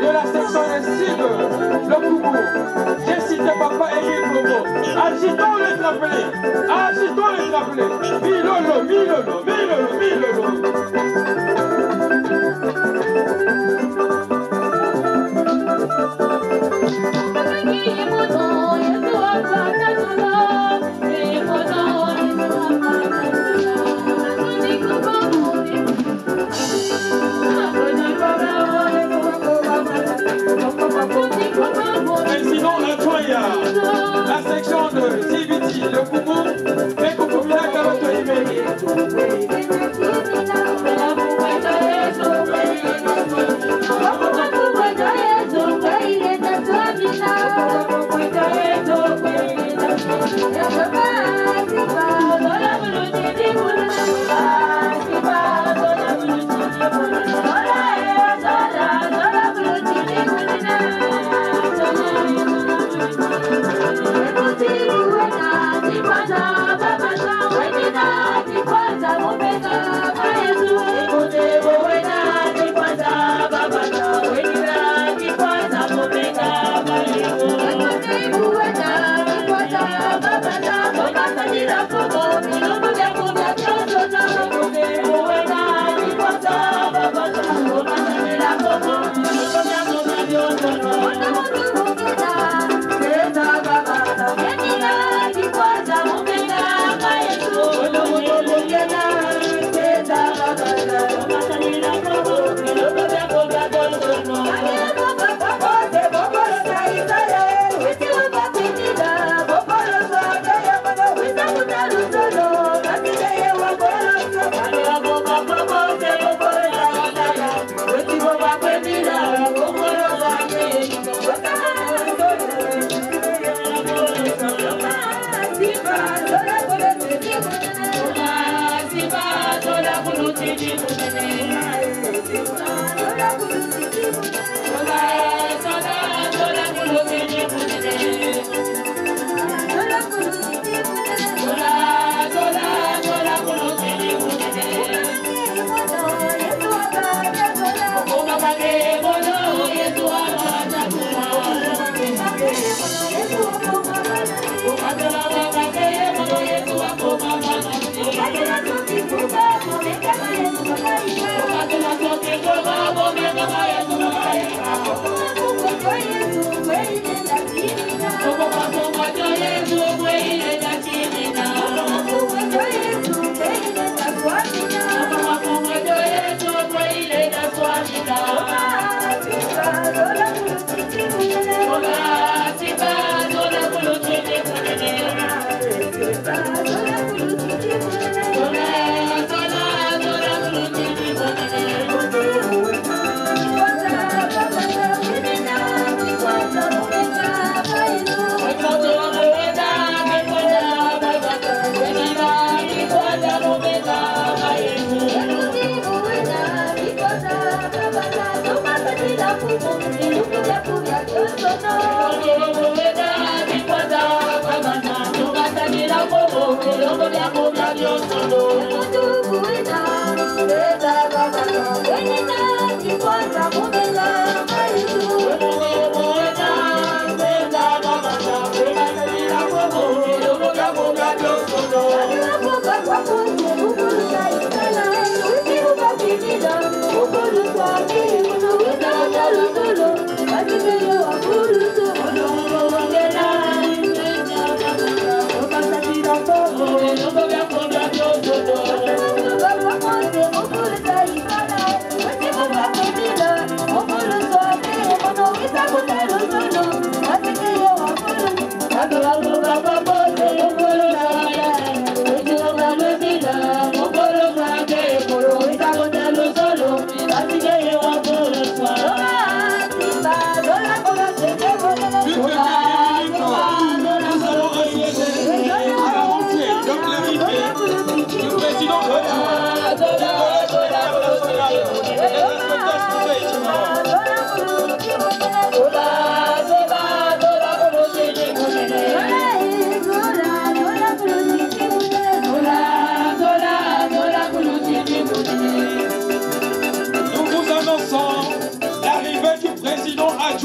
de la section Sud, le Koumou. J'ai cité papa Eric Lobo. Agitons les trapelés. Agitons les trapelés. Milolo, milolo, milolo, milolo. Sinon, la section de Sibiti, le Koumou, mais Koukoumina Kaloto Imeri.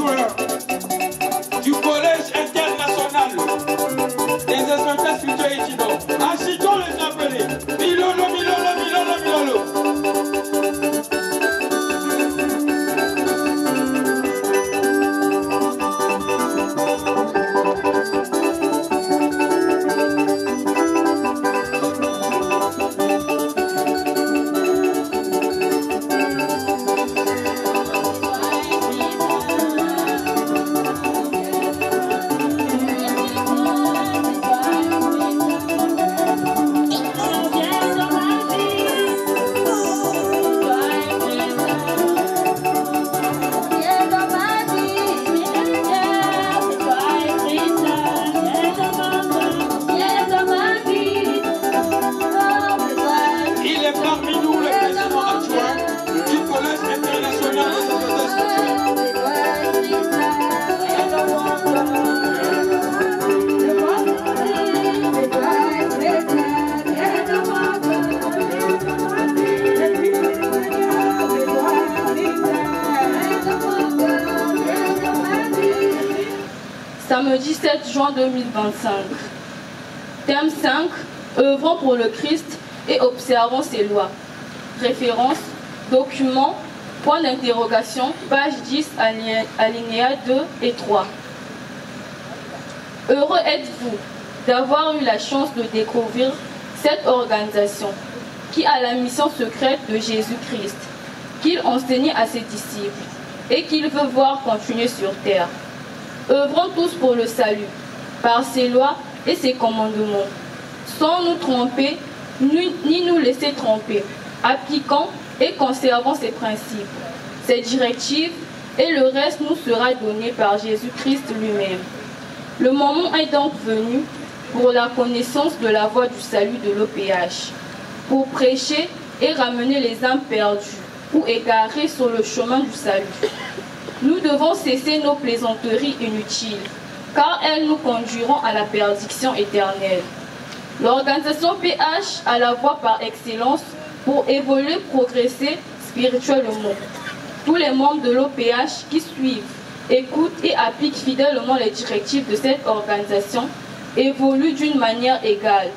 adjoint du collège international des inspecteurs spirituels étudiants. Agitons les appelés. Milolo, milolo, milolo, milolo. Samedi 7 juin 2025. Thème 5. Œuvrons pour le Christ et observons ses lois. Référence, document, point d'interrogation, page 10, alinéa 2 et 3. Heureux êtes-vous d'avoir eu la chance de découvrir cette organisation qui a la mission secrète de Jésus-Christ, qu'il enseignait à ses disciples et qu'il veut voir continuer sur terre. Œuvrons tous pour le salut, par ses lois et ses commandements, sans nous tromper, ni nous laisser tromper, appliquant et conservant ses principes, ses directives, et le reste nous sera donné par Jésus-Christ lui-même. Le moment est donc venu pour la connaissance de la voie du salut de l'OPH, pour prêcher et ramener les âmes perdues ou égarées sur le chemin du salut. Nous devons cesser nos plaisanteries inutiles, car elles nous conduiront à la perdition éternelle. L'organisation PH a la voie par excellence pour évoluer, progresser spirituellement. Tous les membres de l'OPH qui suivent, écoutent et appliquent fidèlement les directives de cette organisation évoluent d'une manière égale.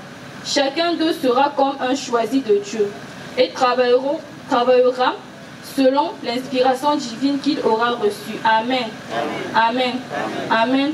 Chacun d'eux sera comme un choisi de Dieu et travaillera selon l'inspiration divine qu'il aura reçue. Amen. Amen. Amen.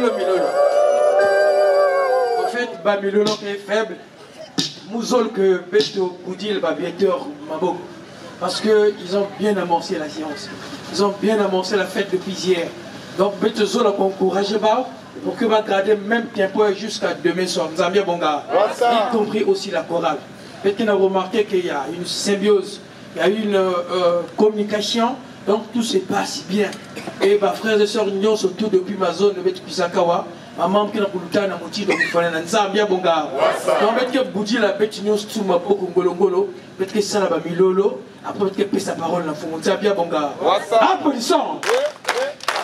Milolo. En fait, Milolo est faible. Mouzol que Beto Boudil, Bieteur Mabo. parce qu'ils ont bien amorcé la séance. Ils ont bien amorcé la fête depuis hier. Donc, Betezo l'a encouragé pour que va garder même tempo jusqu'à demain soir. Nous avons bien bon gars. Y compris aussi la chorale. Peut-être qu'on a remarqué qu'il y a une symbiose, il y a une communication. Donc tout se passe bien. Et ma frères et sœurs, nous surtout depuis ma zone de Pisakawa, ma maman qui a voulu faire un outil de Nzambia Bonga. Donc peut-être que Boudi la bête nous sous ma peau Ngolongolo, peut-être que ça la Milolo, après peut-être que sa parole dans le Nzambia Bonga. Applaudissons.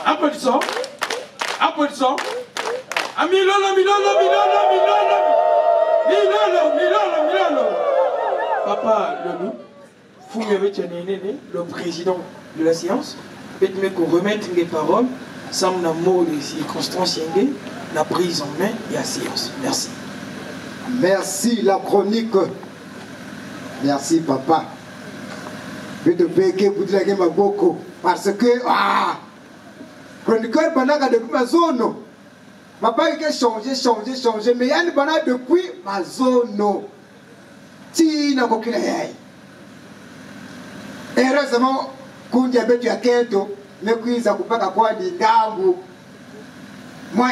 Applaudissons. Applaudissons. Ah Milolo, Milolo, Milolo, Milolo. Milolo, Milolo, Milolo. Papa Lolo, Foumi avec le président de la séance, peut-être qu'on remette les paroles, sans un mot de circonstance, la prise en main et la séance. Merci. Merci la chronique. Merci papa. Je te paye que vous dites beaucoup. Parce que, chroniqueur pendant que depuis ma zone, papa il a changé, mais il y a une banane depuis ma zone. Si n'a aucune idée. Heureusement, quand il y a des gens mais qui ça coupe pas quoi des gangs. Moi,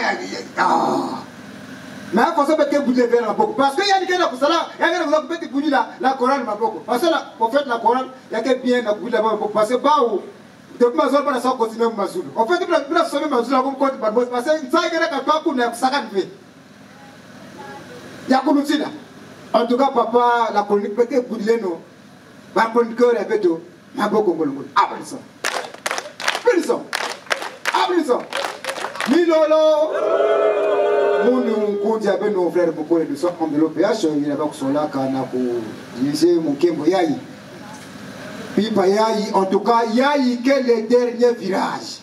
mais il faut savoir que vous devez la beaucoup. Parce qu'il y a des gens qui sont là, il y a des gens qui ont la Coran ma beaucoup. Parce que pour faire la Coran, il y a que bien la bouille là-bas beaucoup. Parce que bah où depuis ma zone, on a ça continuer ma zone. En fait, on a sauvé ma zone comme compte par boss. Parce que ça il y a quand pas qu'on a ça quand fait. Il y a qu'on aussi là. En tout cas, papa, la chronique peut-être vous dites non. Ma chroniqueur est plutôt ma beaucoup ngolongolo. Applaudissons. Applaudissons. Applaudissons. Milolo. Mon compte avec nos frères beaucoup de ça comme de l'OPH, il y a pas que sont là quand on a pour dire mon kembo yayi. Puis pas yayi, en tout cas yayi que le dernier virage.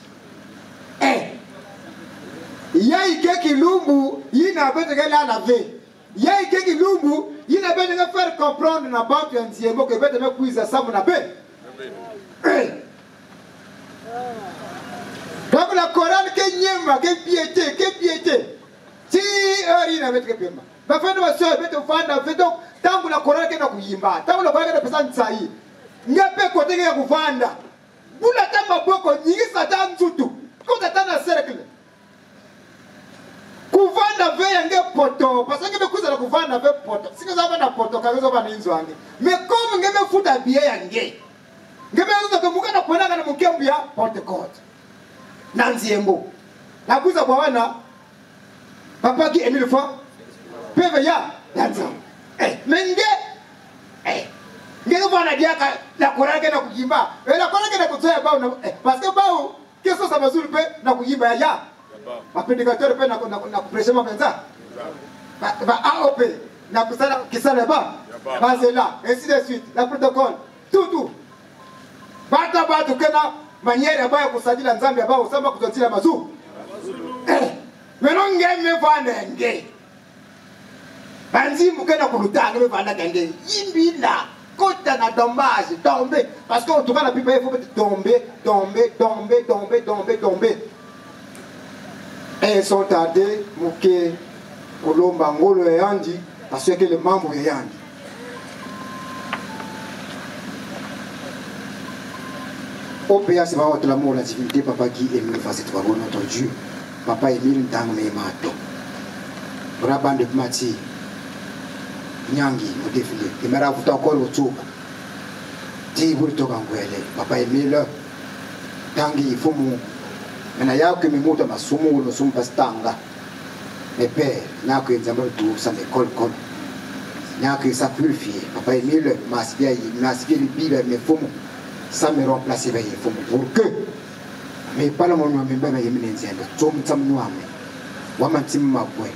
Yayi que Kilumbu, il n'a pas de la laver. Yayi que Kilumbu, il n'a pas de faire comprendre na bantu un diemo que bête me quiz à ça mon appel. Donc la chorale que nyema, que piété. Si il n'avait que pema. Ma femme ma soeur bête au fan fait donc tant que la chorale que na kuyimba, tant que la chorale que personne sayi. Ngape côté que kuvanda. Bula tamba boko nyingi satan tutu. Comme satan na cercle. Kuvanda veille nge poto parce que me kuza la kuvanda veille poto. Si que ça va na poto kazo va ninzo ange. Mais comme ngeme futa biye yange. Ngeme uzo ke mukana kuona kana mukembu ya Pentecote. Nanziembo. La kuza kwa wana papa qui Emile fois PVA danza. Menge ngeke vana dia ka la Coran ke na kujimba. La Coran ke na kuzoya bao na parce que bao keso sa mazuri pe na kujimba ya. Ma prédicateur pe na prêcher ma penza. Ba AOP na kusala kisala ba. Bazela ainsi de suite la protocole tout. Bata kena manière ba kusajila nzambe ba usamba kutotila mazu. Mais non, me vanda nge. Banzi mukena kulutanga me vanda nge. Yimbina kota na dommage, tomber parce que en tout cas la plupart il faut tomber. Et ils sont tardés muke kolomba ngolo yandi parce que les membres yandi. Au PA c'est pas l'amour la divinité papa qui aime le faire cette notre Dieu. Papa Emile Ndangme Mato. Raban de Mati. Nyangi, au défilé. Et m'a raconté encore au tour. Dis vous le tokanguele. Papa Emile. Tangi, il faut mon. Mais n'a que mes mots de ma soumo, le soum pastanga. Mes pères, n'a que les amours tout, ça m'école comme. N'a que ça purifié. Papa Emile, m'a spié le bible, mes fous. Ça me remplace, il faut pour que. Mais pas le monde même pas y mener tom tam noame waman tim mabwe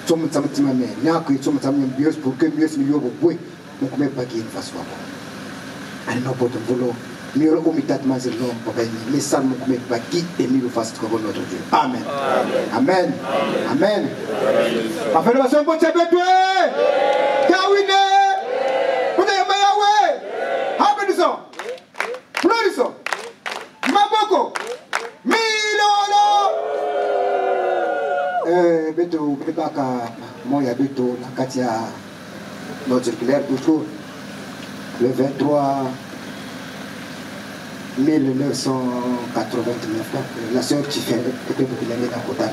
tom tam timame nya ko tom tam bios pour que bios milio bwe mo ko me pas qui face wa ani no poto volo mi ro komitat mazelo papa ni mais ça mo ko me pas qui et mi face ko notre Dieu amen amen affirmation pour tebetwe kawine pour yamba yawe happiness Floriso maboko beto baka moya beto na katia notre circulaire toujours le 23 1989. La sœur qui fait peut-être que l'année dans le côté de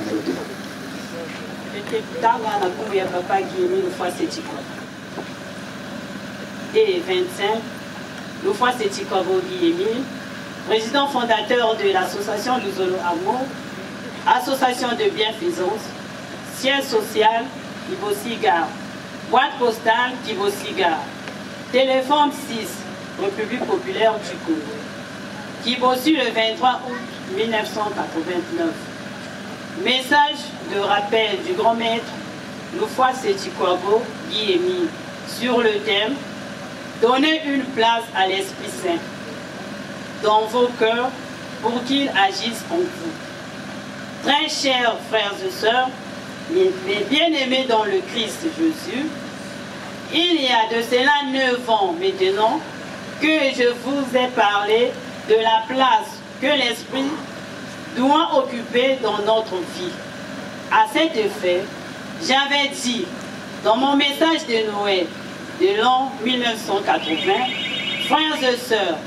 et 25, le fois c'est Tikoro Guillemil, président fondateur de l'association Luzolo Amour, association de bienfaisance, siège social Kibosigar, boîte postale Kibosigar, téléphone 6, République populaire du Congo, Kibosi le 23 août 1989. Message de rappel du grand maître Lufwa Setikoabo Guillemil sur le thème Donnez une place à l'Esprit Saint dans vos cœurs pour qu'il agisse en vous. Très chers frères et sœurs, mes bien-aimés dans le Christ Jésus, il y a de cela 9 ans maintenant que je vous ai parlé de la place que l'Esprit doit occuper dans notre vie. À cet effet, j'avais dit dans mon message de Noël de l'an 1980, frères et sœurs,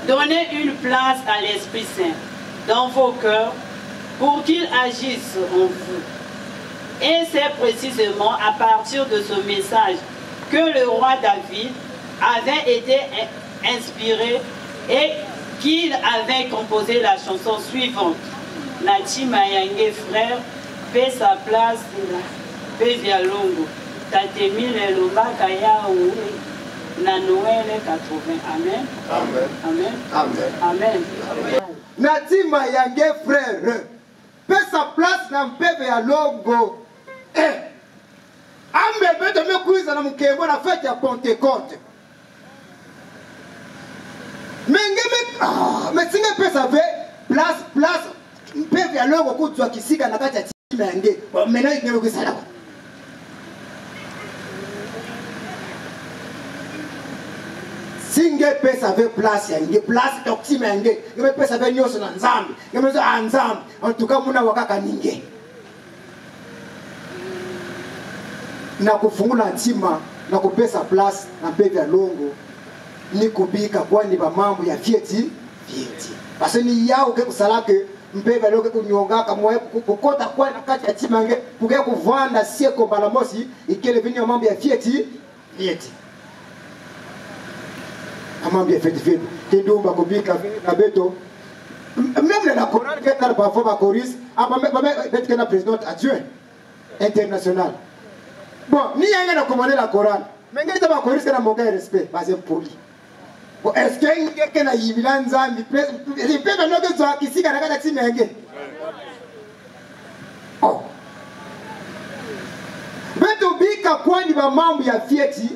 donnez une place à l'Esprit Saint dans vos cœurs pour qu'il agisse en vous. Et c'est précisément à partir de ce message que le roi David avait été inspiré et qu'il avait composé la chanson suivante. Nati Mayange frère, paie sa place, paie via longo. Tatemile Lomba Kaya Oué, na Noël 80. Amen. Amen. Amen. Amen. Amen. Nati Mayange frère, paie sa place, na paie via longo. Ambe beto me kuiza na mkembo na fête ya Pentecôte. Mais si je peux savoir, place, peut y aller au cours de ce qui s'y a pas de maintenant il ne veut pas. Si je peux savoir place, donc si je peux savoir nous sommes ensemble, en tout cas, nous avons un na kufungula ntima na kupesa place na pevya longo ni kubika kwani ba mambo ya fieti parce ni yao ke kusalake mpevya longo kunyongaka moyo kukota kwa na kati ya timange kukia kuvanda sieko balamosi ikele vini mambo ya fieti mambo ya fieti kindumba kubika na beto même la Coran que t'as parfois ba choris peut-être que la présidente adjoint international. Bon, ni yanga na commander la Coran. Mais ngeta ba choris que na monga respect, basé pour lui. Bon, est-ce que ngeke na yibila nzambi il peut pas noter ça ici kana kata timenge. Oh. Beto bika kwa ni ba mambo ya fieti.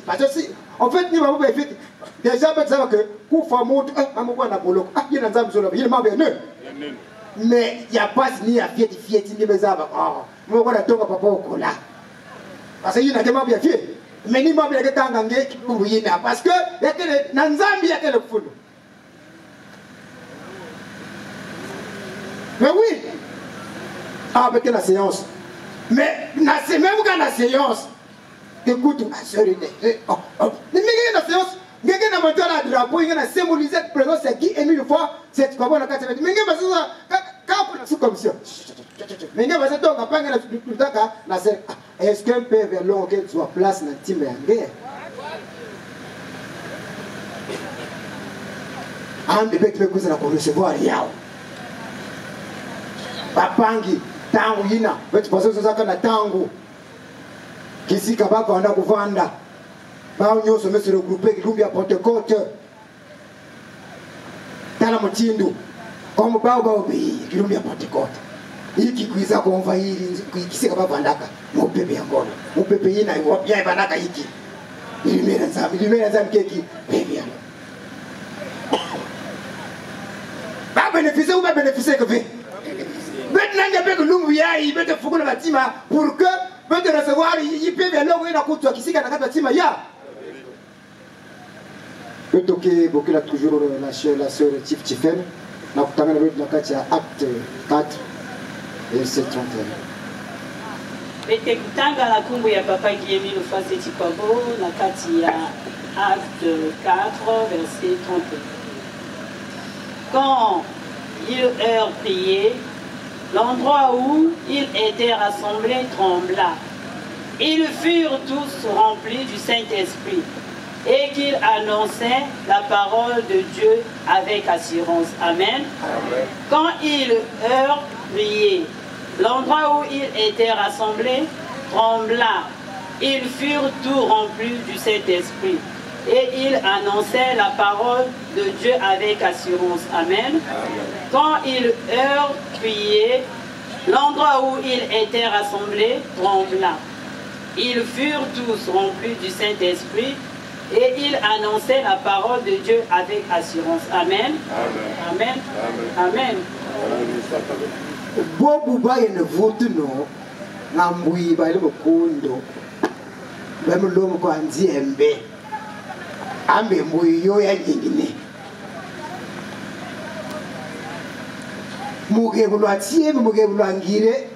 Parce que si en fait ni mambo ya fieti. Déjà peut savoir que kufa moto mambo na boloko. Ah, yena nzambi solo, yena mambo ya ne. Mais il y a pas ni ya fieti ni bezaba. Oh, mo na tonga papa okola. Parce qu'il y a des gens qui ont fait. Mais il y a des gens qui ont fait. Parce que il y a des Nzambi, il y a des fous. Mais oui. Ah, avec la séance. Mais même quand la séance, écoute, ma soeur, mais la séance, il y a un drapeau, il y a un symbolisé de présence, c'est qui est une fois, c'est comme on a 4 mètres. Mais il y a un sous-commission. Mais il y a un sous-commission. Est-ce qu'un père vers l'homme auquel soit place dans le team en guerre? Un bébé qui me cause la recevoir rien. Papangi, tango yina, tu penses que ça na tango. Kisi kabaka on a kuvanda. Ba unyo se se regrouper qui à Pentecôte. Tala motindo. Comme ba obi qui à Pentecôte. Iki kuiza kwa hili kisika baba ndaka mopepe yangono mopepe yina ya bandaka iki ilimera nzambi keki baby yango ba bénéficier ou pas bénéficier que fait maintenant il y a peu que lumbu yai bete fukuna batima pour que bete recevoir il peut bien longo ina kutu kisika na kata tima ya betoke bokela toujours la sœur Tiftifen na kutangana na kati ya acte 4 et c'est 31. Bete kutanga la kumbu ya papa Guillemil Lufwa Setikoabo na kati ya acte 4 verset 31. quand ils eurent prié, l'endroit où ils étaient rassemblés trembla. Ils furent tous remplis du Saint-Esprit et qu'ils annonçaient la parole de Dieu avec assurance. Amen. Amen. Quand ils eurent prié, l'endroit où ils étaient rassemblés trembla. Ils furent tous remplis du Saint-Esprit et ils annonçaient la parole de Dieu avec assurance. Amen. Amen. Quand ils eurent prié, l'endroit où ils étaient rassemblés trembla. Ils furent tous remplis du Saint-Esprit et ils annonçaient la parole de Dieu avec assurance. Amen. Amen. Amen. Bobu baye ne vote no ngambui baye le kondo bemu lomo ko anzi embe ambe mbui yo ya nyingine mugebulu atie mugebulu angire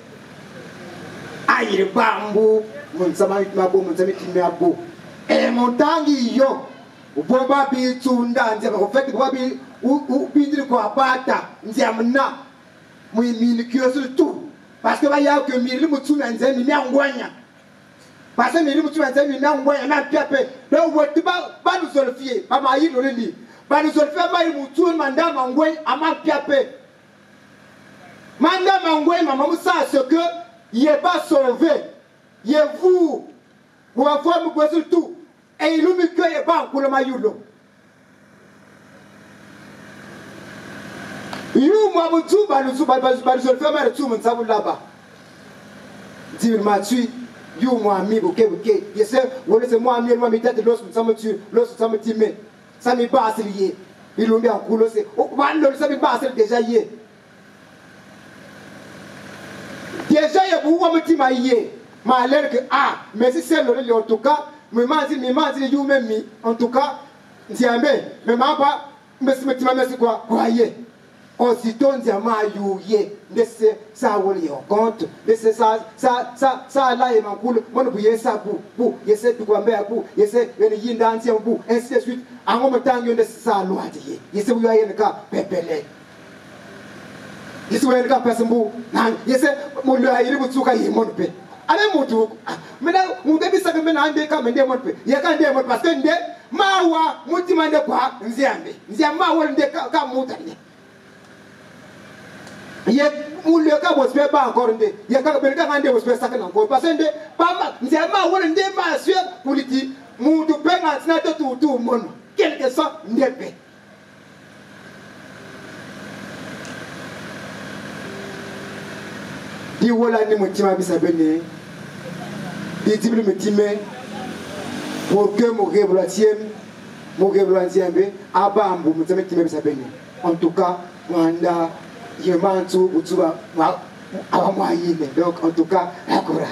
ayire bambu munsama mabo munsama timabo montangi yo ubomba bitunda nze bakofeti kwa bi ubindiri kwa bata nze amna muimini kiosu tu parce que va ya que miri mutuna nze mi ngwanya parce que miri mutuna nze mi ngwanya na piape do woti ba nous solfier ba ma yi lolili ba nous solfier ba yi mutuna manda mangwe ama piape manda mangwe mama musa ce que il est pas sauvé il est vous va voir me poser tout et il me cueille pas pour le mayulo you moi mon tout ba nous ba je le fais mais tout mon sabu là-bas dire ma tu you moi mi boke je sais wole c'est moi mi mi tête l'os ça me tue l'os ça me timé ça me pas lié il me en coulo c'est oh ça me pas déjà yé déjà il vous me timé yé ma l'air que ah mais si c'est le en tout cas me manzi you même mi en tout cas ndiambe mais ma pas me timé mais c'est quoi croyez aussitôt ndiama yuye ndese ça woli en compte ndese ça là et mankulu mon bu yesa bu yese du kwambe bu yese ene yinda anti bu ainsi de suite ango metango ndese ça loati yese bu yaye nka pepele yese bu yaye nka pesembu nan yese mo lo ayiri butsuka yimon pe ale mutu mena mubebi saka mena ande ka mende mon pe ye ka ande mon parce que nde mawa mutima nde kwa nziambe nziama wol nde ka mutane ye mulio ka bospe ba encore nde ye ka be ka ngande bospe saka encore parce que nde pamba nziama wol nde ma sue politique mutu penga tina to mono quelque soit ndebe di wala ni mutima bisabene di dibli mutime pour que mon révélation abambu mutima mutime bisabene en tout cas wanda yemantu utuba awamwayine donc en tout cas la courage.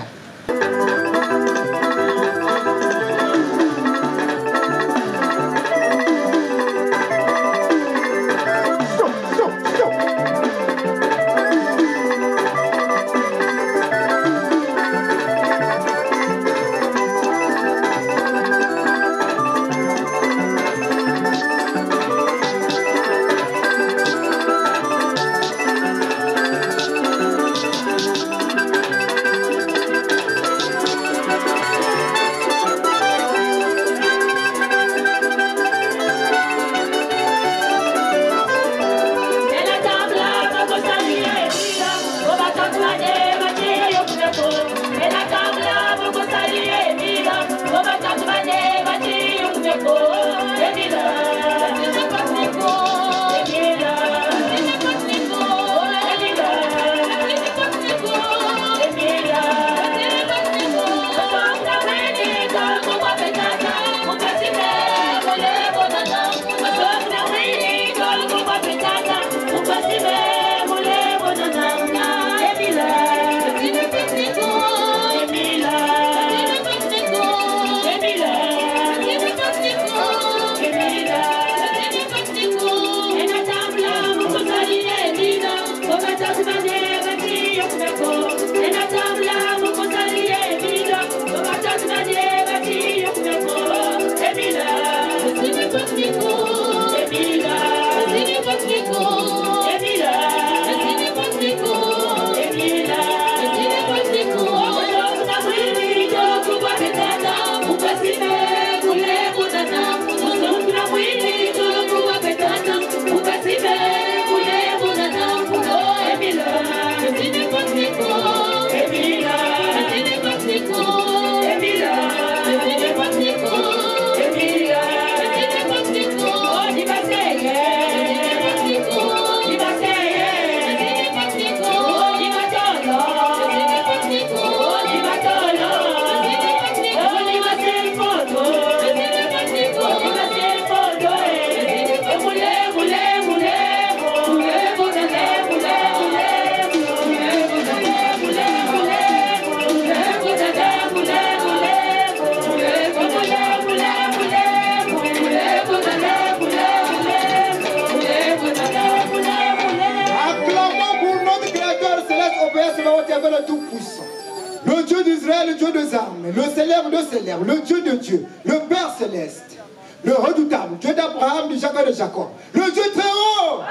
le Tout-Puissant, le Dieu d'Israël, le Dieu des armes, le célèbre de célèbres, le Dieu de Dieu, le Père céleste, le redoutable, Dieu d'Abraham, de Jacob et de Jacob, le Dieu très haut.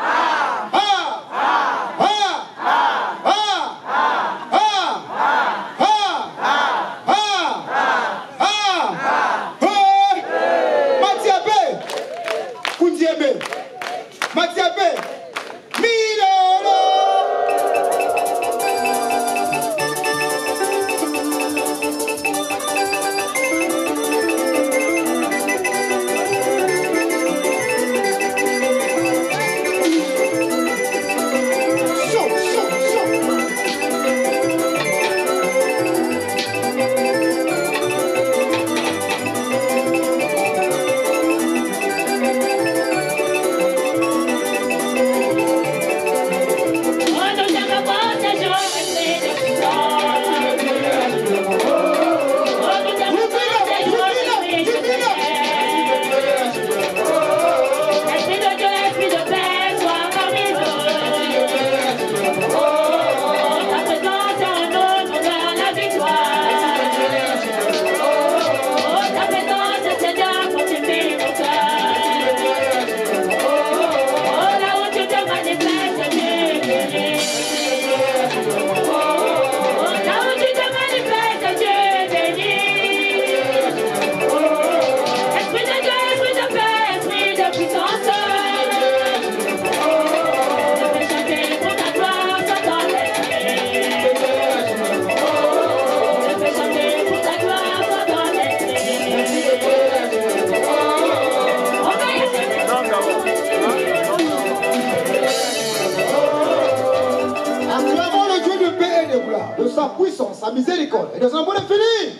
De sa puissance, sa miséricorde et de son amour infini.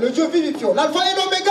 Le Dieu vivifiant, l'alpha et l'oméga.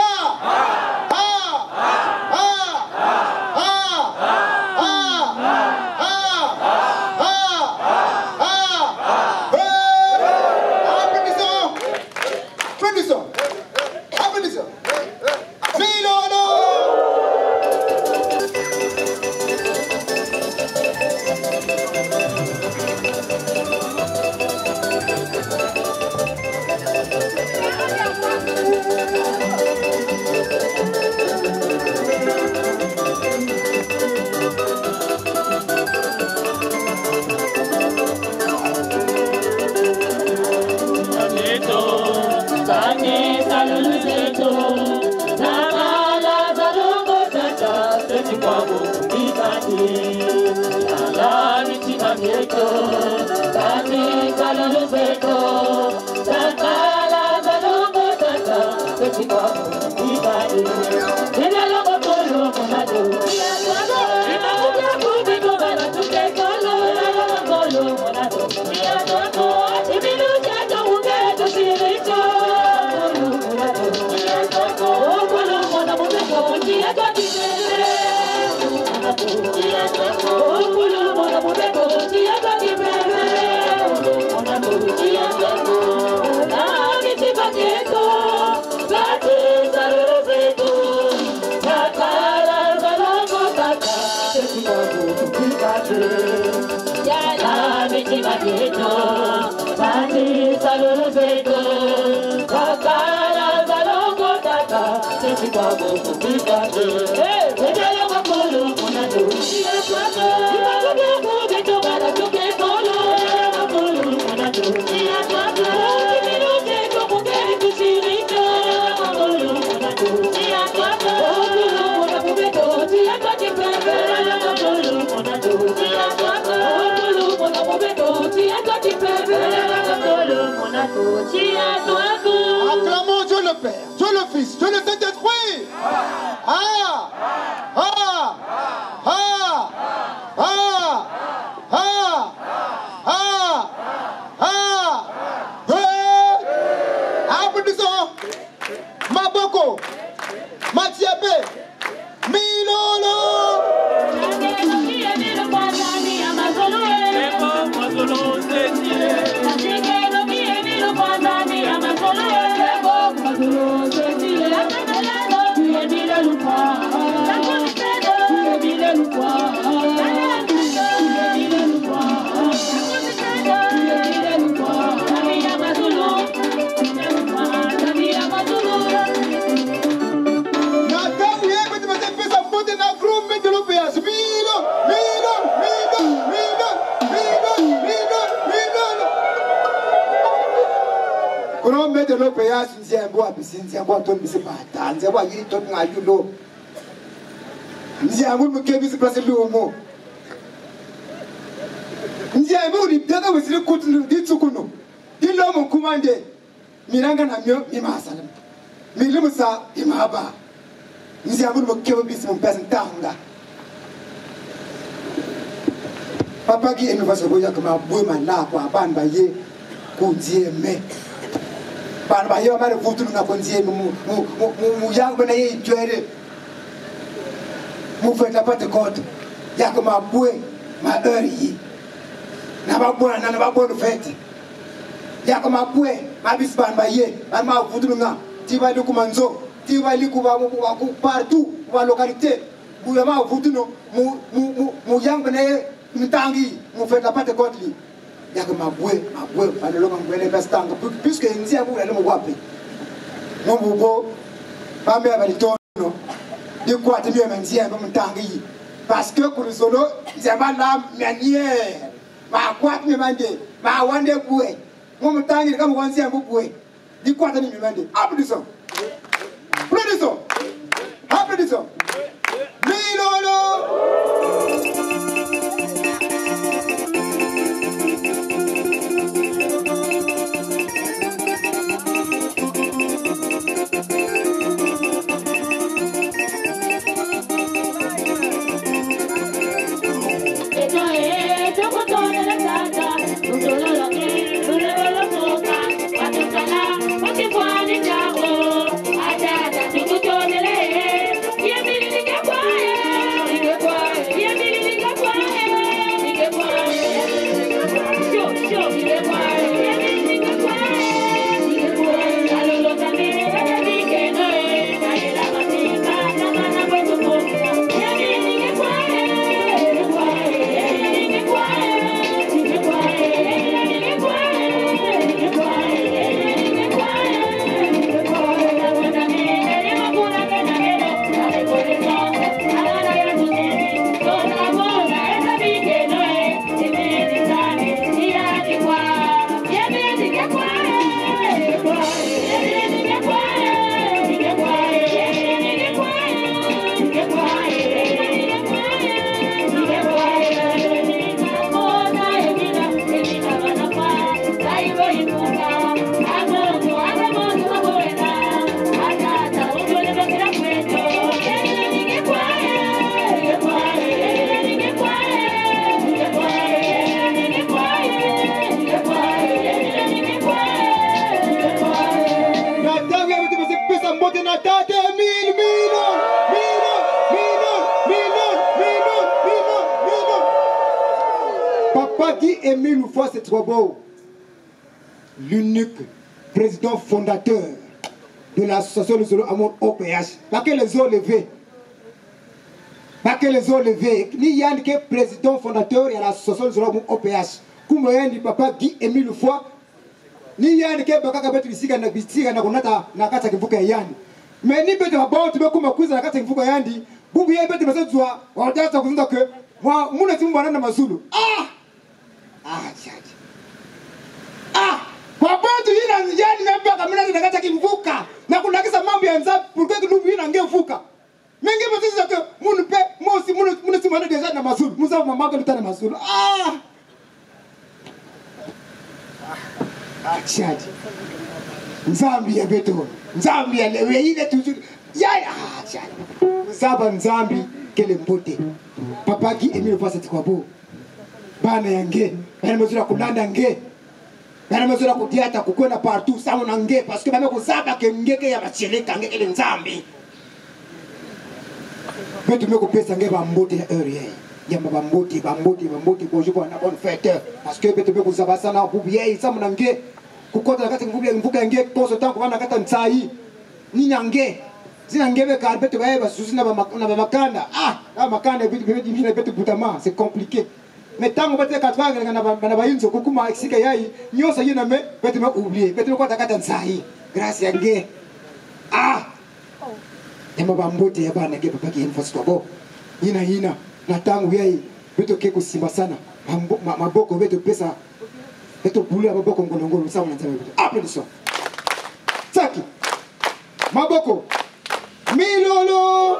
Oh, Acclamons Dieu le Père, Dieu le Fils, Dieu le Saint-Esprit. Ah, ah, ah, ah, applaudissons Maboko, Matiabe, Milolo. De l'OPA, si un bois, si un bois, ton bise pas, si un bois, il tombe à Yulo. Si un bout qui est passé le mot. Si un bout, il donne aussi le coup de Tsukuno. Il l'a mon commandé. Miranga n'a mieux, il m'a salé. Milusa, il m'a bas. Si un bout qui est bis mon père Tanga. Papa qui est nous va se voir comme un bout, ma là, pour un ban baillé, qu'on dit, mais. Ban ba yo mare futu na konzie mu yang bana ye jwere mu feta pate kote ya ko ma bue ma heure na ba bona na ba bona fete ya ko ma bue ma bis ban ba ye ban ma futu nga ti ba liku manzo ti ba liku ba ku partout ba localité bu ya ma futu no mu yang bana ye mtangi mu feta pate kote li ya que ma bouée, à l'homme puisque nous avons le mot wapi. Mon bobo, ma mère va le tourner. De quoi tu mieux m'en dire, mon tangi. Parce que pour le solo, c'est ma lame manière. Ma quoi tu me mandes, ma wande bouée. Mon tangi, comme on dit un bouée. De quoi tu me mandes. Applaudissons. Applaudissons. Applaudissons. Milolo. Papa dit Émile Loufois, c'est trop beau. L'unique président fondateur de l'association de Zolo Amour OPH. Pas que les ont levés. Pas que les ont levés. Ni Yann qui est président fondateur de l'association de Zolo Amour OPH. kumbe yani papa Guy Emile fois ni yani ke bakaka betu bisika na kunata na kata kivuka yani mais ni betu about be kuma kuza na kata kivuka yani bubu ye betu mazozwa wadaza kuzunda ke wa muna timu bana na mazulu chaji kwa botu ina yani na mpaka mna kata kivuka na kunakisa mambo ya nza pourquoi que nous ina ngevuka mengi mazozwa ke munu pe mosi munu timu bana deja na mazulu muza mama ko tana mazulu chaji Nzambi ya beto Nzambi ya lewe ile tuzu ya chaji Nzaba Nzambi kele mbote papa Guy Emile fois cette kwabo bana yange bana mezura kunanda nge bana mezura kutiata kukwenda partout samu na nge parce que bana kuzaba ke ngeke ya macheleka nge kele Nzambi beto meko pesa nge ba mbote ya heure ya bambote bonjour na bonne fête parce que beto meko zaba sana bubiye samu na nge kukota kati mvuka nge koso tangu bana kata mtsai ni nyange zina ngebe ka beto bae basusi na makanda na makanda beto butama c'est compliqué mais tangu beto katwa na bayinzo kukuma exika yai nyosa yina me beto me oublier beto ko kata mtsai grâce à nge Ema bambote ya bana nge papa Guy Emile fois bo yina na tangu yai beto ke kusimba sana maboko beto pesa Eto boulé à Maboko Ngolongolo, ça on a entendu. Applaudissons. Saki. Maboko. Milolo.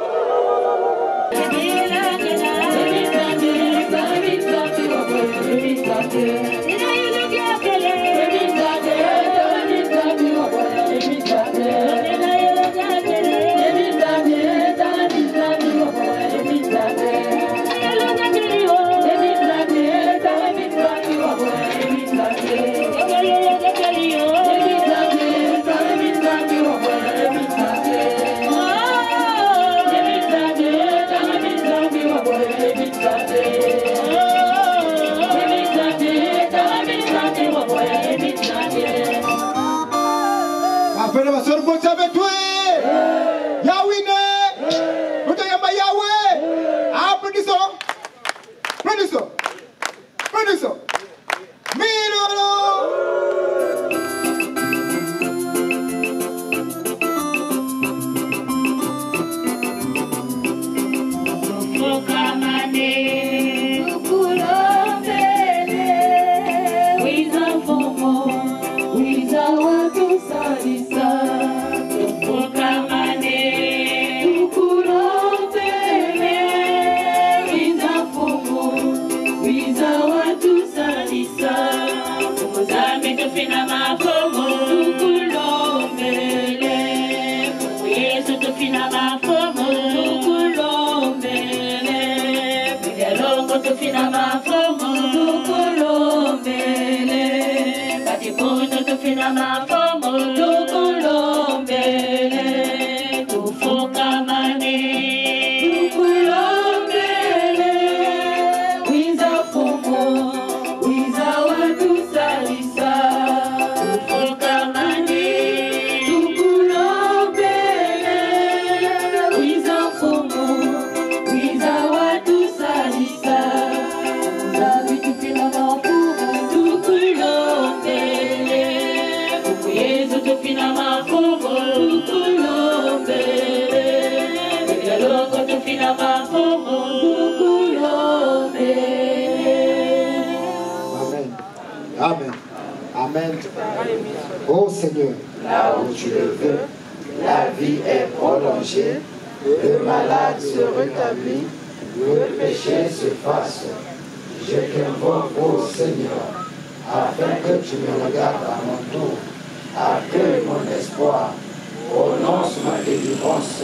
Après la soeur Bocha Betoué, Yahwine, Motoyamba Yahweh, applaudissons, Milolo. Amen. Oh Seigneur, là où tu le veux, la vie est prolongée, le malade se rétablit, le péché se fasse. Je t'invoque, oh Seigneur, afin que tu me regardes à mon tour, accueille mon espoir, prononce ma délivrance,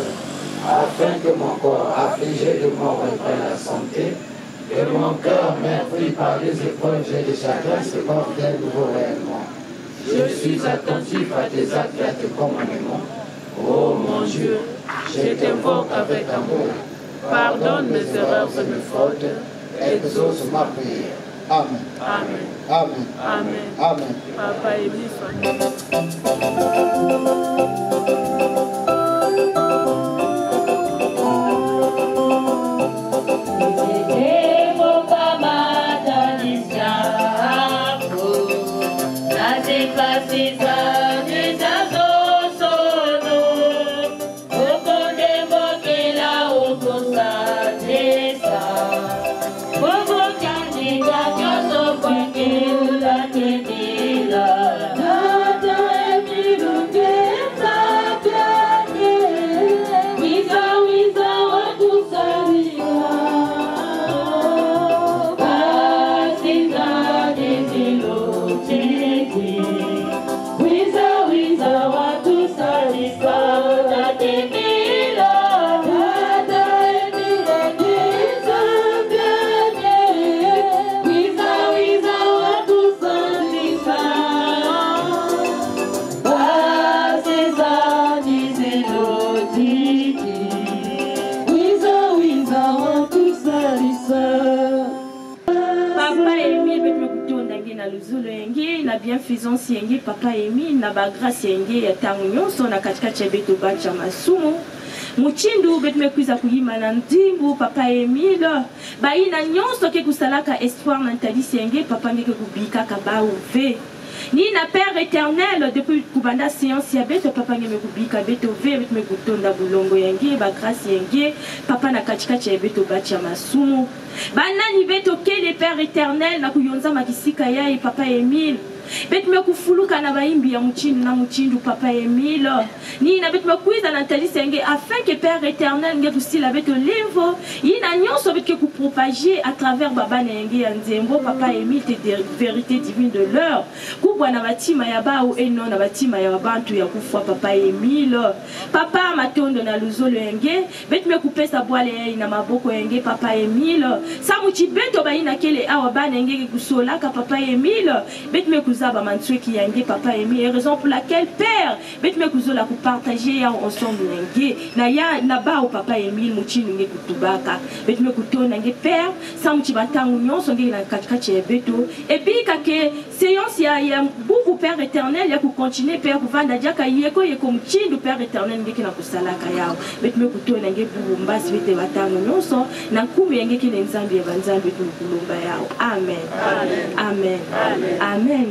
afin que mon corps affligé de mort reprenne la santé, et mon cœur meurtri par les épreuves et les chagrins se porte d'un nouveau réellement. Je suis attentif à tes actes et à tes commandements. Oh mon Dieu, je t'invoque avec amour. Pardonne mes erreurs et mes fautes. Exauce ma prière. Amen. Amen. Amen. Amen. Amen. Papa Élie, bienfaisance yenge papa Emile na ba grâce yenge ya tangu nyonso na katikati ya beto bacha masumu muchindu betu mekuiza kuyima na ndimbu papa Emile baina nyonso ke kusalaka espoir na ntadisi yenge papa ngeke kubika kaba uve ni na Père éternel depuis kubanda séance ya beto papa ngeme kubika beto ve betu mekutonda bulongo yenge ba grâce yenge papa na katikati ya beto bacha masumu banani beto ke le Père éternel na kuyonza makisika yae papa Emile betu mekufuluka na baimbi ya muchindu na muchindu papa Emile ni na betu mekuiza na ntadisi yenge afin que Père éternel nge kusila beto levo ina nyonso betu ke kupropager à travers baba na yenge ya nzembo papa Emile te vérité divine de l'heure kubwa na batima ya bao eno na batima ya bantu ya kufwa papa Emile papa matondo na luzolo yenge betu mekupesa bwale ya ina maboko yenge papa Emile samuchi beto baina kele awa bana yenge kusolaka papa Emile betu mekuza ba mansweki yenge papa Emile raison pour laquelle père betu mekuzola ku partager ya ensemble yenge na ya na bao papa Emile muchinu nge kutubaka betu mekutona nge père samuchi batangu nyonso nge na katikati ya beto ebika ke séance ya bubu Père éternel ya ku continuer père kuvanda jaka yeko yeko mchindu Père éternel ngeke na kusalaka yao betu mekutona nge bubu mbasi bete batangu nyonso na nkumi yenge kile nzambi ya banzambi betu kulomba yao amen amen amen, amen.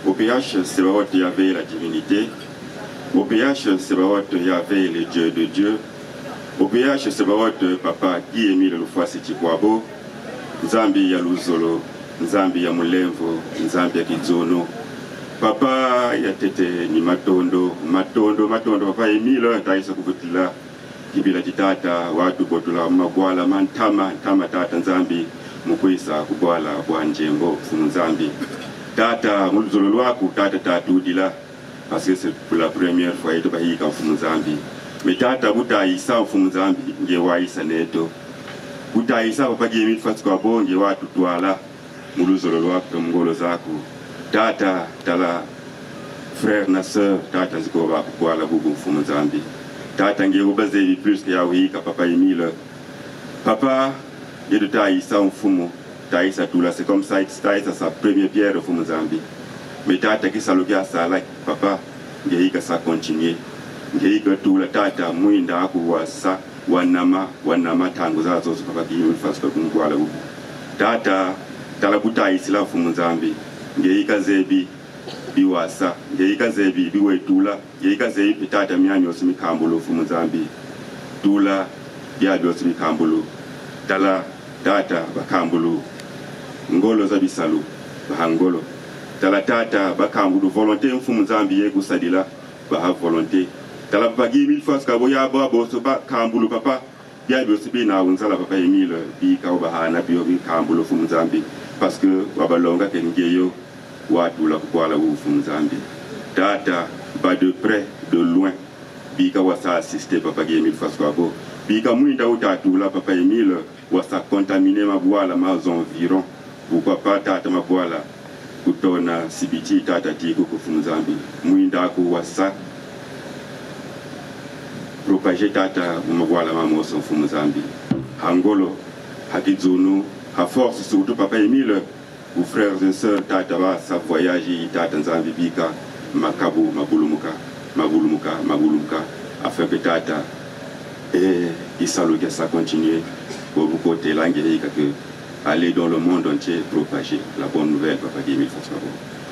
OPH, c'est là où il y avait la divinité. OPH, c'est là où il y avait le Dieu de Dieu. OPH, c'est là où Papa Guy Emile Lufwa Sitikwabo, Nzambi ya Luzolo, Nzambi ya Mulemvo, Nzambi ya Kizono. Papa ya tete ni matondo, Papa Emile, taisa kuvutila, kibila titata, watu botula magwala, tama tata Nzambi, mukwisa kubwala bwa njembo, Nzambi. Tata muluzolo lwaku tata udila parce que c'est pour la première fois yeto bahika mfumu Nzambi mais tata butayisa mfumu Nzambi nge waisa neto butayisa Papa Guy Emile Lufwa nge watu twala muluzolo lwaku mngolo zaku tata tala frère na sœur tata ziko ba kwala bubu mfumu Nzambi tata nge ubaze plus ya wika Papa Emile papa yeto tayisa mfumu Taïsa Toula, c'est comme ça, Taïsa sa première pierre au Nzambi. Mais tata qui s'alogia ça là, papa, ngehika ça continuer. Ngehika Toula tata muinda akuwasa wanama tangu zazo Papa Guy Emile Lufwa kumkwala huko. Tata talabuta isila au Nzambi. Ngehika zebi biwasa, ngehika zebi biwetula, ngehika zebi tata mianyo simikambulo au Nzambi. Toula biado simikambulo. Tala tata bakambulu ngolo za bisalu bahangolo tala tata bakambulu volonté mfumu Nzambi ye kusadila baha volonté tala Papa Guy Emile Lufwa kaboya babo so bakambulu papa bia biosibi na unzala Papa Emile bi ka bahana bio bi kambulu mfumu Nzambi parce que wabalonga kengeyo watu la kwala mfumu Nzambi tata ba de près de loin bi ka wasa assister Papa Guy Emile Lufwa bika mwinda utatula Papa Emile wasa contaminer mabwala mazo environ pourquoi pas tata mabwala kutona sibiti tata tiko kufumu Nzambi mwinda ku wasa propager tata mabwala mamoso mfumu Nzambi hangolo hakizunu ha force surtout Papa Emile Aux frères et sœurs, Tataba, sa voyage, Tata Nzambibika, Makabu, Magulumuka, afin que Tata et Isaloga, ça continue pour vous côté langue que aller dans le monde entier propager la bonne nouvelle, Papa Guy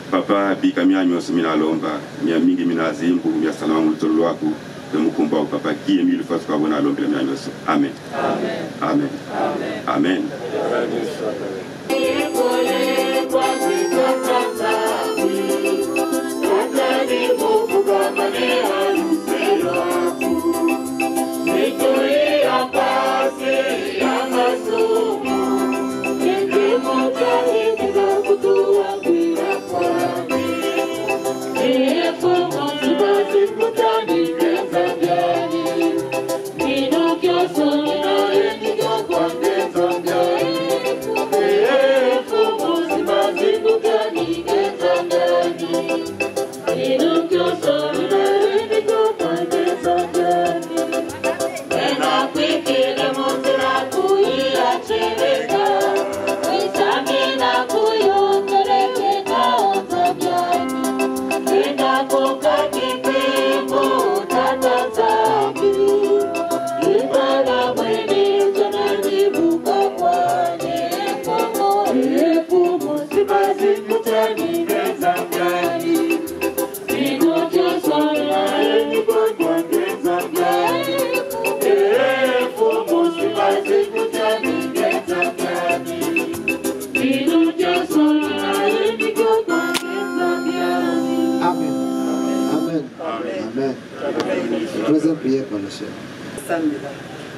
Papa, Bikamia, Nyosmina Lomba, Miamingi Minazim, pour Mia Salam, Toloaku, de Mukumba, Papa Guy Emile Fascabona Lomba, Amen. Amen. Amen.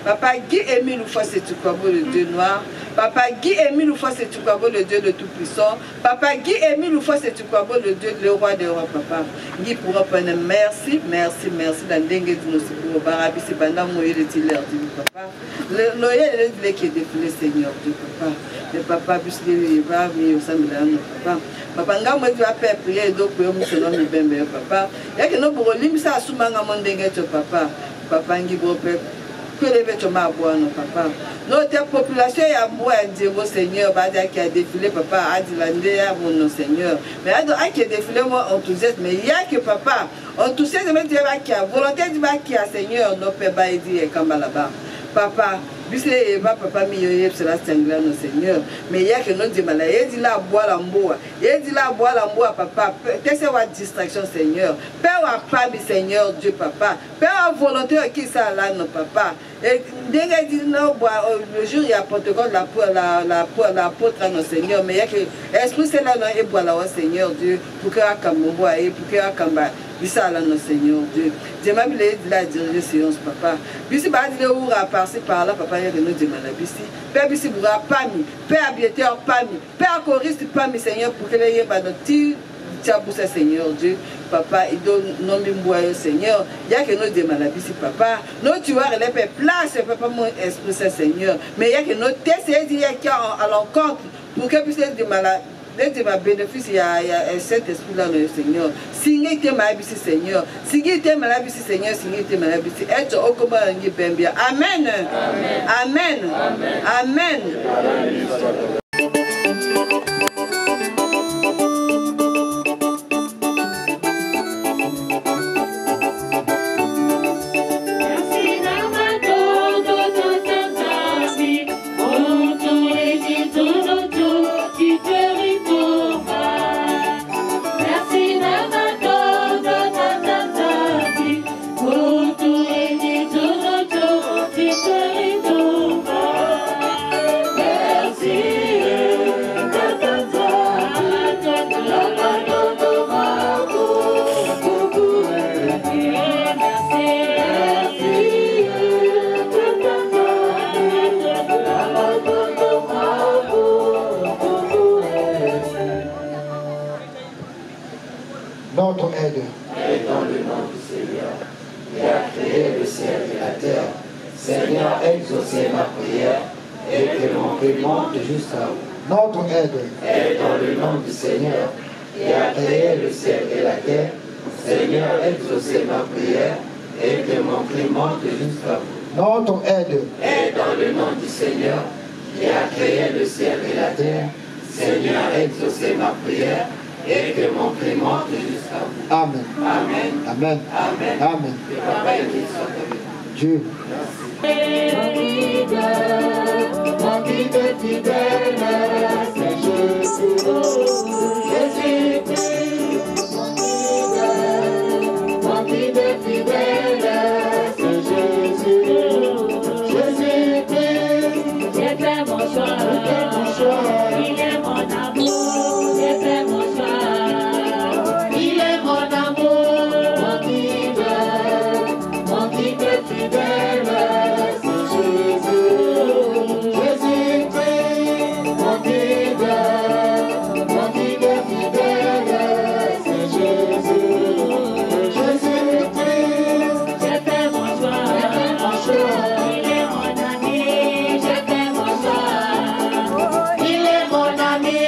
Papa Guy Émile Oufouas Sétukwabo, le Dieu noir. Papa Guy Émile Oufouas Sétukwabo, le Dieu le Tout-Puissant. Papa Guy Émile Oufouas Sétukwabo, le Dieu, le roi des rois, papa. Guy pourra prendre merci, merci, merci. Dans dengue du Nosipuro, Barabi, c'est pendant moyen de tiller du papa. Le noyer de qui est défilé, Seigneur, du papa. Le papa, puisque il va, mais au sein de la papa. Papa, nga moi tu vas faire prier, donc pour nous, c'est notre bien, papa. Il y a que nous pour l'immense à soumanga mon dengue, papa. Papa, Guy Bropé. Que les vêtements à boire, non, papa. Notre population est à boire, dire au Seigneur, qui a défilé, papa, à Dilandé, à mon Seigneur. Mais à qui a défilé, moi, enthousiaste, mais il y a que papa, enthousiaste, mais qui a volonté de qui a Seigneur, nos pères, et dit, et comme là-bas. Papa, puisque papa, mi c'est la Seigneur, nos Seigneur. Mais il y a que nous disons, il dit là, boire l'amboua. Il dit là, boire l'amboua, papa. Qu'est-ce que c'est distraction, Seigneur? Père, pas, Seigneur, Dieu, papa. Père, volonté, qui ça là, nos papa. Et dès qu'il dit non, le jour il y a protocole l'apôtre à nos Seigneur, mais il y a que l'esprit c'est là et boire là au Seigneur Dieu pour que boit et pour que ça là nos Seigneur Dieu. Dieu m'a dit la diriger séance papa. Bisi ba dit où à passer par là papa il y a nous demande la bisi. Père bisi boura pas mis, père habiteur pas mis, père choriste pas mis Seigneur pour que les pas notre pour ça Seigneur Dieu. Papa, il donne non bien Seigneur. Il y a que nous demandons la bisi papa. Nous tu vois les place papa mon esprit ça Seigneur. Mais il y a que nous tester dire à l'encontre pour que puisse être malade. Dès ma bénéfice il y a cet esprit là le Seigneur. Signer tes malades Seigneur. Signer tes malades Seigneur. Signer tes malades être au combat bien bien. Amen. Amen. Amen. Notre aide est dans le nom du Seigneur, qui a créé le ciel et la terre. Seigneur, exaucez ma prière et que mon prix monte jusqu'à vous. Notre aide est dans le nom du Seigneur, qui a créé le ciel et la terre. Seigneur, exaucez ma prière et que mon prix monte jusqu'à vous. Notre aide est dans le nom du Seigneur, qui a créé le ciel et la terre. Seigneur, exaucez ma prière et que mon cri monte jusqu'à vous. Amen. Amen. Amen. Amen. Amen. Que Papa Émile soit avec vous. Dieu. Mon guide fidèle, c'est Jésus. Jésus-Christ, mon guide fidèle, c'est Jésus. Jésus-Christ, J'ai fait mon choix. Il est mon amour. J'ai fait mon choix. il est mon amour, mon guide fidèle, c'est Jésus. Jésus-Christ, mon guide fidèle, c'est Jésus. Jésus-Christ, J'ai fait mon choix. Il est mon ami. J'ai fait mon choix. il est mon ami,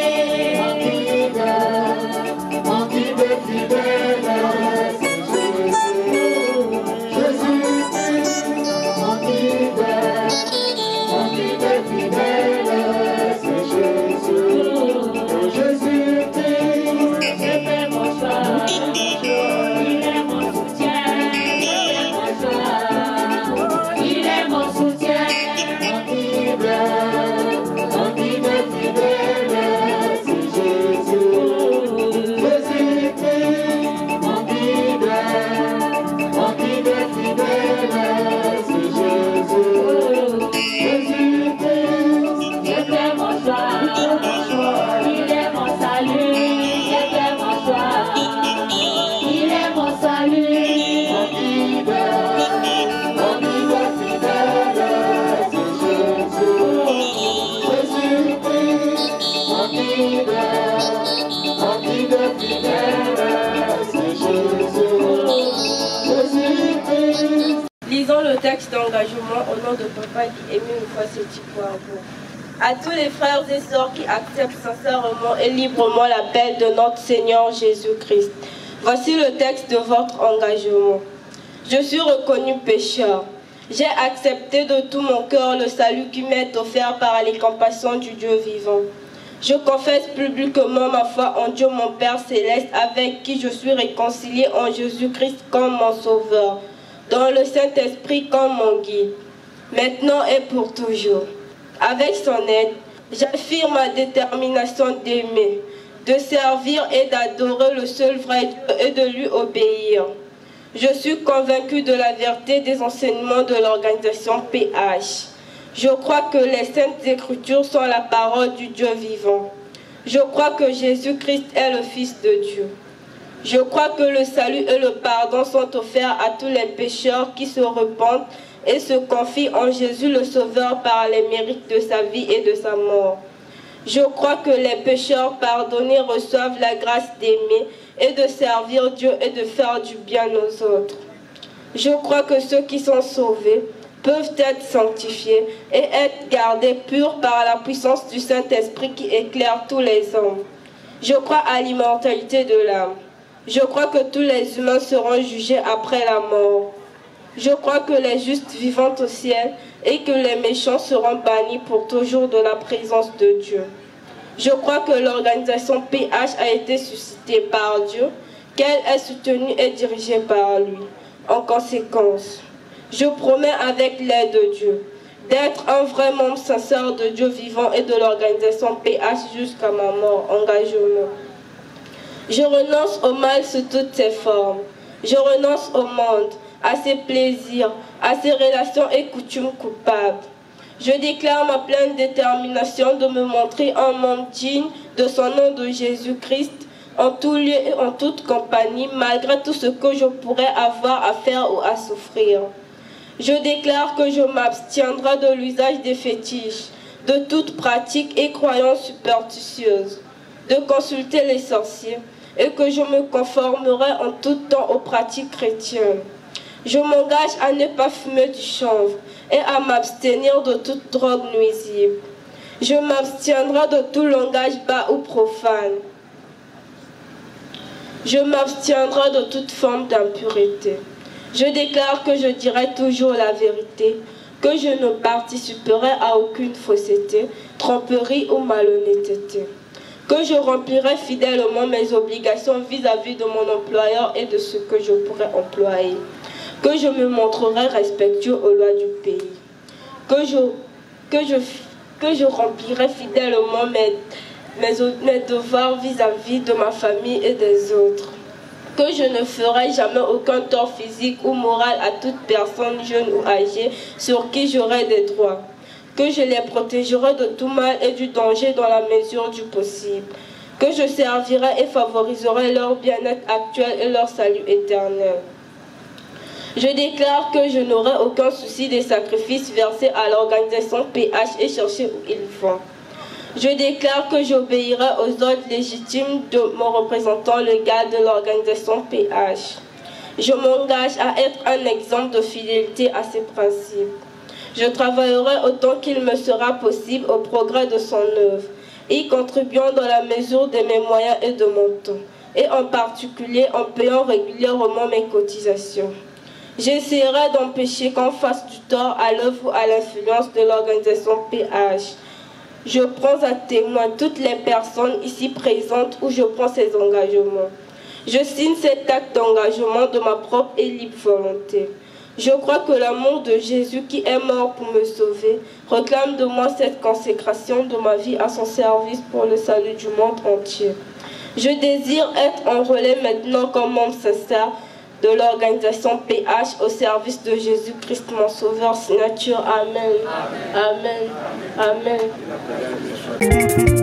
mon guide fidèle, c'est Jésus. Jésus-Christ, mon guide fidèle, c'est Jésus. Jésus-Christ, J'ai fait mon choix. Il est mon soutien. J'ai fait mon choix. Il est mon soutien. mon guide fidèle, c'est Jésus. Jésus-Christ, mon guide fidèle, c'est Jésus. Jésus-Christ, J'ai fait mon choix. Il est mon salut. J'ai fait mon choix. Il est mon salut. mon guide fidèle, c'est Jésus. Jésus-Christ, mon guide fidèle, c'est Jésus. Jésus-Christ. Lisons le texte d'engagement au nom de Papa Guy-Émile Loufoissé-Tchikouabou. À tous les frères et sœurs qui acceptent sincèrement et librement l'appel de notre Seigneur Jésus-Christ, voici le texte de votre engagement. Je suis reconnu pécheur. J'ai accepté de tout mon cœur le salut qui m'est offert par les compassions du Dieu vivant. Je confesse publiquement ma foi en Dieu mon Père céleste, avec qui je suis réconcilié en Jésus-Christ comme mon sauveur, dans le Saint-Esprit comme mon guide, maintenant et pour toujours. Avec son aide, j'affirme ma détermination d'aimer, de servir et d'adorer le seul vrai Dieu et de lui obéir. Je suis convaincu de la vérité des enseignements de l'organisation PH. Je crois que les Saintes Écritures sont la parole du Dieu vivant. Je crois que Jésus-Christ est le Fils de Dieu. Je crois que le salut et le pardon sont offerts à tous les pécheurs qui se repentent et se confient en Jésus le Sauveur par les mérites de sa vie et de sa mort. Je crois que les pécheurs pardonnés reçoivent la grâce d'aimer et de servir Dieu et de faire du bien aux autres. Je crois que ceux qui sont sauvés peuvent être sanctifiés et être gardés purs par la puissance du Saint-Esprit qui éclaire tous les hommes. Je crois à l'immortalité de l'âme. Je crois que tous les humains seront jugés après la mort. Je crois que les justes vivront au ciel et que les méchants seront bannis pour toujours de la présence de Dieu. Je crois que l'organisation PH a été suscitée par Dieu, qu'elle est soutenue et dirigée par lui. En conséquence, je promets avec l'aide de Dieu d'être un vrai membre sincère de Dieu vivant et de l'organisation PH jusqu'à ma mort. Engagement. Je renonce au mal sous toutes ses formes. Je renonce au monde, à ses plaisirs, à ses relations et coutumes coupables. Je déclare ma pleine détermination de me montrer un membre digne de son nom de Jésus-Christ, en tout lieu et en toute compagnie, malgré tout ce que je pourrais avoir à faire ou à souffrir. Je déclare que je m'abstiendrai de l'usage des fétiches, de toute pratique et croyance superstitieuse, de consulter les sorciers, et que je me conformerai en tout temps aux pratiques chrétiennes. Je m'engage à ne pas fumer du chanvre et à m'abstenir de toute drogue nuisible. Je m'abstiendrai de tout langage bas ou profane. Je m'abstiendrai de toute forme d'impureté. Je déclare que je dirai toujours la vérité, que je ne participerai à aucune fausseté, tromperie ou malhonnêteté. que je remplirai fidèlement mes obligations vis-à-vis de mon employeur et de ce que je pourrais employer, que je me montrerai respectueux aux lois du pays, que je remplirai fidèlement mes devoirs vis-à-vis de ma famille et des autres, que je ne ferai jamais aucun tort physique ou moral à toute personne jeune ou âgée sur qui j'aurai des droits, que je les protégerai de tout mal et du danger dans la mesure du possible, que je servirai et favoriserai leur bien-être actuel et leur salut éternel. Je déclare que je n'aurai aucun souci des sacrifices versés à l'organisation PH et chercher où ils vont. Je déclare que j'obéirai aux ordres légitimes de mon représentant légal de l'organisation PH. Je m'engage à être un exemple de fidélité à ses principes. Je travaillerai autant qu'il me sera possible au progrès de son œuvre, y contribuant dans la mesure de mes moyens et de mon temps, et en particulier en payant régulièrement mes cotisations. J'essaierai d'empêcher qu'on fasse du tort à l'œuvre ou à l'influence de l'organisation PH. Je prends à témoin toutes les personnes ici présentes où je prends ces engagements. Je signe cet acte d'engagement de ma propre et libre volonté. Je crois que l'amour de Jésus qui est mort pour me sauver réclame de moi cette consécration de ma vie à son service pour le salut du monde entier. Je désire être en relais maintenant comme membre sincère de l'organisation PH au service de Jésus-Christ, mon Sauveur, signature. Amen. Amen. Amen. Amen.